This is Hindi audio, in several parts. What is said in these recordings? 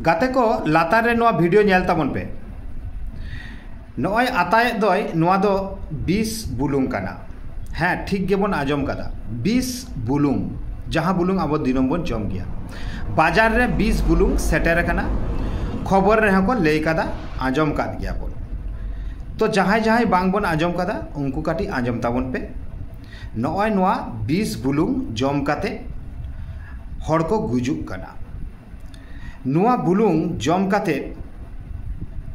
गाते को लातार रे नोआ वीडियो नेल ताबन पे नॉय आताय दोय नोआ दो 20 बुलुंग काना। हाँ ठीक गेबन आजम कदा 20 बुलुंग जहाँ बुलुंग अब दिनम बन जम गया बाजार रे 20 बुलुंग सेटर काना खबर रे को लई कदा आजम काद गया बोल। तो जहाँ जहाँ बांग बन आजम कदा उनको काटी आजम ताबन पे नॉय नोआ 20 बुलुंग जम काते हड़ को गुजुक काना। नोआ बुलुंग जम काते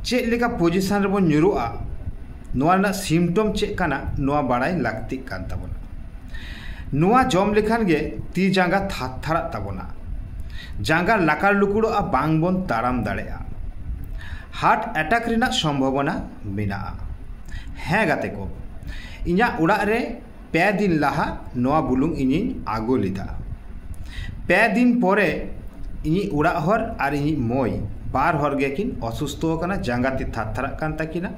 चेक लेका पोजिशन रे बन ᱧᱩᱨᱩᱜᱼᱟ नोआ ना सिम्टम चेक काना नोआ बाड़ाय लाक्ति कान ताबोना। नोआ जम लेखान गे ती जांगा थारथारा ताबोना जांगा लाकार लुकुड़ोआ बांग बन ताराम दाड़ेआ हार्ट अटैक रिना संभावना मेनाआ। हाँ गाते को इñा उड़ा रे 5 दिन लाहा नोआ बुलुंग इñi आगो लिदा 5 दिन परे इñi उड़ा हर और इñi मोय बार हर गे किन असुस्थ होकना जांगा ती थारथारा कान ताकिना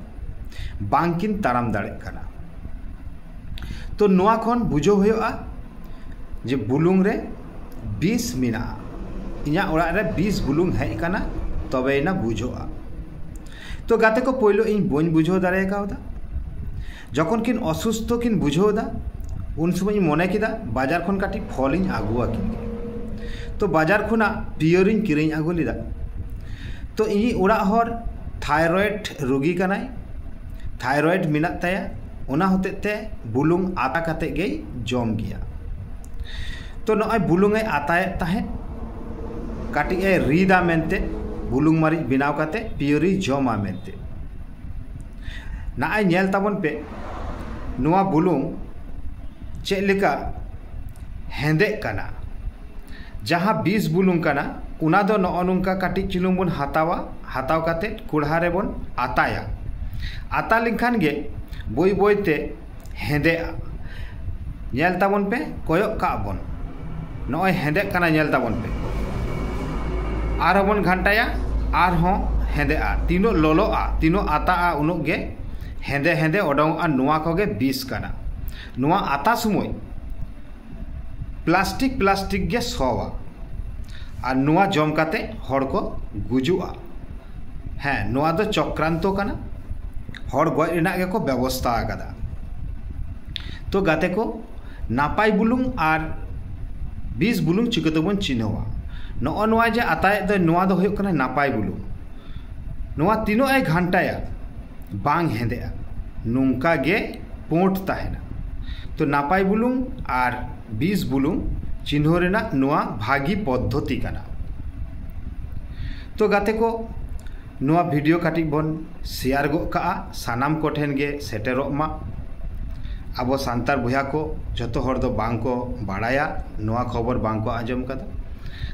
बांकिन ताराम दाड़े काना। तो नोआ खन बुझो होयोआ जे बुलुंग रे 20 मिना इña उड़ा रे 20 बुलुंग हेज काना तबेना बुझोआ। तो गाते को पहलो इन बन बुझो दाड़े कावदा जखन किन असुस्थ किन बुझोदा उन समय मने किदा बाजार खन काटी फल इन आगुआ किन। तो बाजार खुना पियर इन किरिंग आगु लिदा। तो इñi उड़ा हर थायरॉयड रोगी कनाय थायरॉयड मिना ताया ओना होतेते बुलुंग आता काते गे जम गया। तो नॉय बुलुंग ए आताय ताहे काटी ए रीदा मेनते बुलुंग मारी बिनाव काते पियरी जमा मेनते नाय नेल ताबन पे नोआ बुलुंग चेक लेका हेंदे काना जहाँ 20 बुलुंग काना उना दो नॉनुंका काटी चिलुंग बन हातावा हाताव काते कुढ़ा रे बन आताया आता लिखान गे बोई बोईते हेंदेआ नेल ताबन पे कोयक का बन नॉय हेंदे काना नेल ताबन पे आर बन घंटाया आर हों हेंदेआ तीनो लोलोआ तीनो आताआ उनुग गे हेंदे हेंदे ओडोंगआ नोआ कोगे 20 काना। नोआ आता सुमोय प्लास्टिक गे सोवा और नोआ जम काते हड़ को गुजुआ। हाँ नोआ दो चक्रांतो काना हड़ गज रेना गे को व्यवस्था आकादा। तो गाते को नापाय बुलुंग और 20 बुलुंग चिकतबन चिन्हवा नॉ नोआ जे आताय दो नोआ दो होयो काना नापाय बुलुंग नोआ तीनो ay घंटाया बांग हेंदेआ नुंका गे पोंट ताहेना। तो नापाय बुलुंग और 20 बुलुंग चिन्ह रेना नोआ भागी पद्धति काना। तो गाते को नोआ वीडियो काटी बन शेयर गो का सानाम को ठेन गे सेटेरोग मा अब सांतार बुया को जतो हर दो बांग को बाड़ाया नोआ खबर बांग को आजम कदा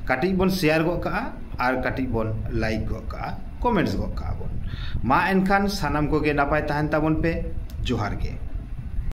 काटी बन शेयर गो का और काटी बन लाइक गो का कमेंट्स गो का बन मा एनखान सानाम को गे नापाय ताहन ताबन पे जोहार गे।